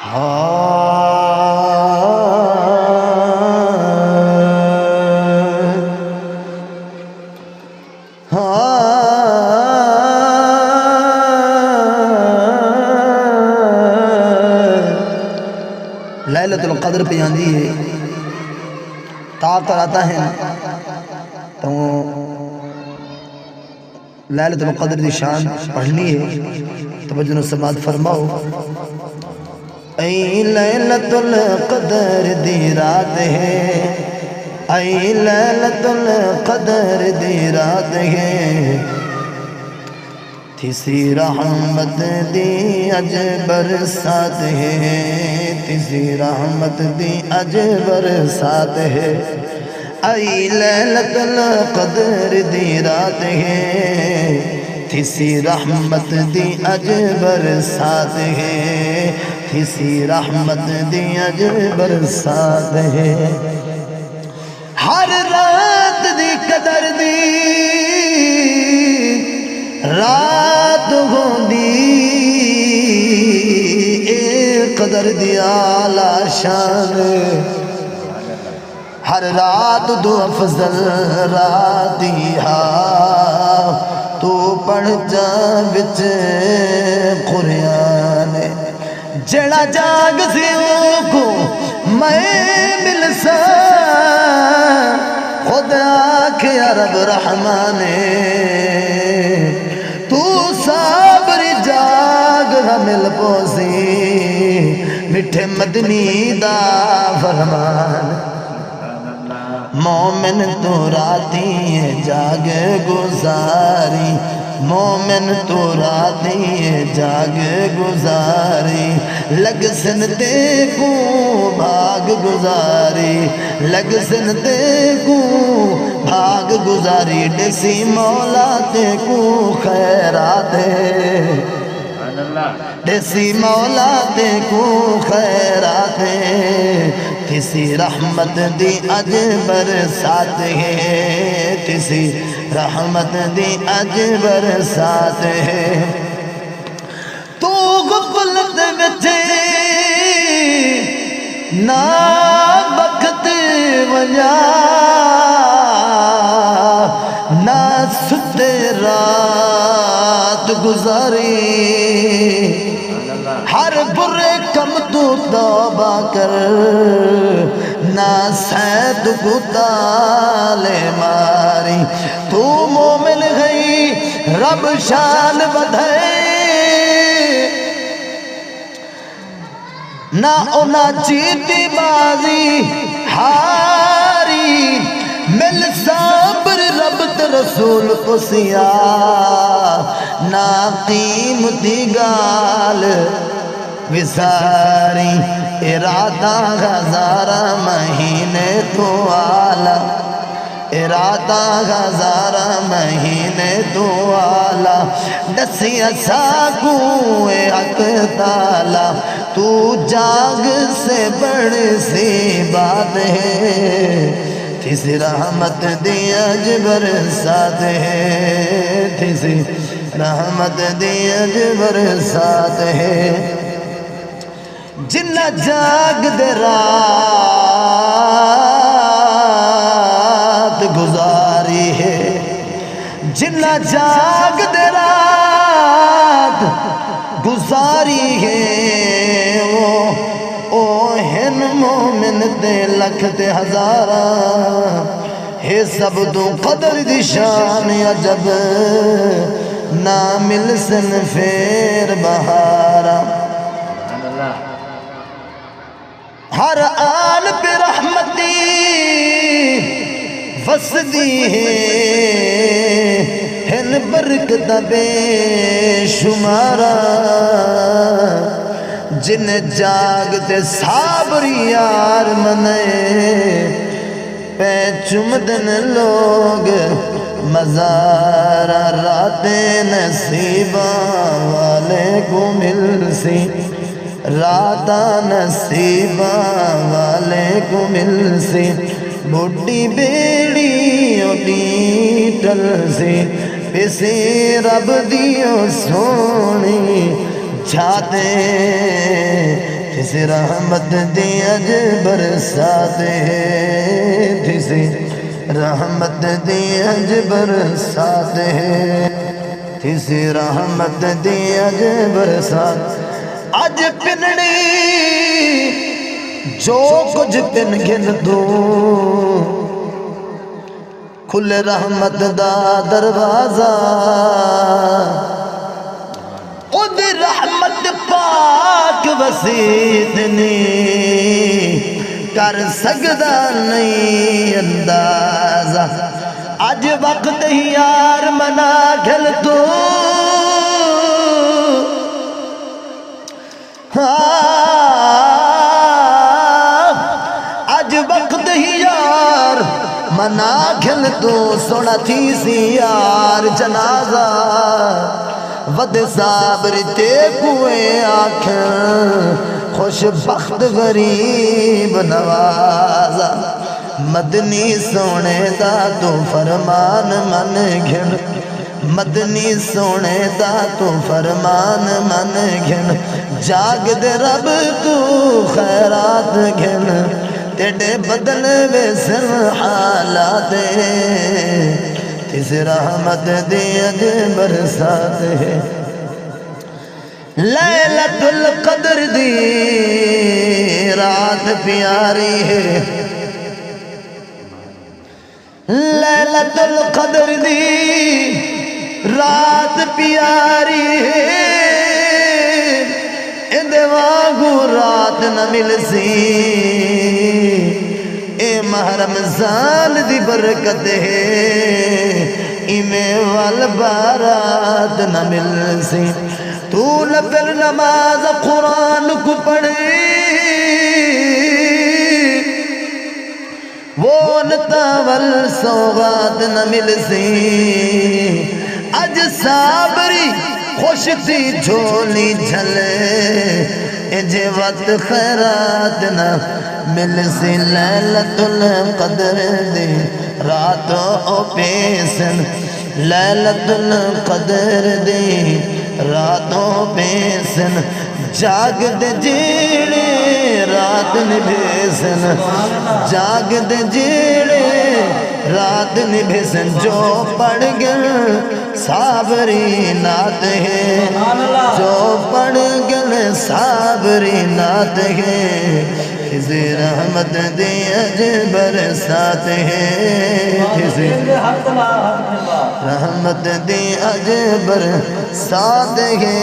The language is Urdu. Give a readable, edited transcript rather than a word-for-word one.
لیلۃ القدر پہ آندی ہے تاپ آتا ہے تو لیلۃ القدر دی شان پڑھنی ہے، توجہ سماعت فرماؤ۔ اے لیلۃ القدر دی رات ہے، اے لیلۃ القدر دی رات ہے، تیسی رحمت دی اج برسات ہے، تیسی رحمت دی اج برسات ہے، اے لیلۃ القدر دی رات ہے، تیسی رحمت دی اج برسات ہے، تیسی رحمت دی اج برسات ہے۔ ہر رات دی قدر دی رات ہوندی، اے قدر دی اعلی شان، ہر رات دو افضل راتی ہا، تو پڑھ جا بچ قرآن، جڑا جاگ سیوں کو میں مل سا، خود آکھیا رب رحمان، تو صبر جاگ مل پوسی، میٹھے مدنی دا فرمان، مومن تو راتی جاگ گزاری، مومن تو راتی جاگ گزاری، لگ سنتے کو بھاگ گزاری، لگ سنتے کو بھاگ گزاری، ڈسی مولا تے کو خیرات ہے، ڈسی مولا تے کو خیرات ہے، تیسی رحمت دی اج برسات ہے، تیسی رحمت دی اج برسات ہے، تو غفلت بچے نا بخت ونجا، نا ستے رات گزاری، ہر برے کم تو توبہ کر، نہ سید کو تالے ماری، تو مومن گئی رب شان بدھے، نہ اونا چیتی بازی ہاری، مل صبر رب تے رسول کو سیا، نہ قیمتی گال وساری، ارادہ ہزارہ مہینے تو آلہ، ارادہ ہزارہ مہینے تو آلہ، دسی ساکوے حق تالا، تو جاگ سے بڑی سی بات ہے، تیسی رحمت دی اج برسات ہے، تیسی رحمت دی اج برسات ہے، جنہ جاگ دے رات گزاری ہے، جنہ جاگ دے رات گزاری ہے، او ہن مومن تے لکھ تے ہزارہ، ہے سب تو قدر دی شان عجب، نہ مل سن پھر بہارا، ہر آن پہ رحمتی وسدی ہے، ہن برکت بے شمارا، جن جاگتے صابری یار منے، پہ چمدن لوگ مزارہ، راتیں نصیبہ والے کو مل سی، راتہ نصیبہ والے کو مل سی، بڑی بیڑی اڈی ٹل سی، پیسی رب دیو سونی جاتے، تیسی رحمت دی اج برسات ہے تیسی رحمت دی اج برسات ہے تیسی رحمت دی اج برسات اج پنڑی جو کچھ پن گن دو کھل رحمت دا دروازہ خود رحمت پاک وسیدنی کر سکدا نہیں اندازہ اج وقت ہی یار منا گھل تو اج وقت ہی یار منا گھل تو سونا تھی سی یار جنازہ ود صابر تے کوئے آنکھیں خوش بخت غریب نوازا مدنی سونے دا تو فرمان من گھن مدنی سونے دا تو فرمان من گھن جاگ دے رب تو خیرات گھن تیڑے بدل ویسن حالات تیس رحمت دی اج برسات ہے لیلۃ القدر دی رات پیاری ہے لیلۃ القدر دی رات پیاری ہے اندے واگو رات نہ مل سی اے ماہ رمضان دی برکت ہے ایمیں والبارات نہ مل سی تو نفل نماز قرآن کو پڑھے وہ نتاول سوغات نہ مل سی اج صابری خوش تھی جھولی جھلے اجے وقت خیرات نہ مل سی لیلۃ القدر دی رات او پیسن لیلۃ القدر دی راتوں پیسن جاگ دے جیڑے رات نبھیسن جاگ دے جیڑے رات نبھیسن جو پڑھ گن صابری نات ہے جو پڑھ گن صابری نات ہے کسی رحمت دی اج برسات ہے کسی رحمت دی اج برسات ہے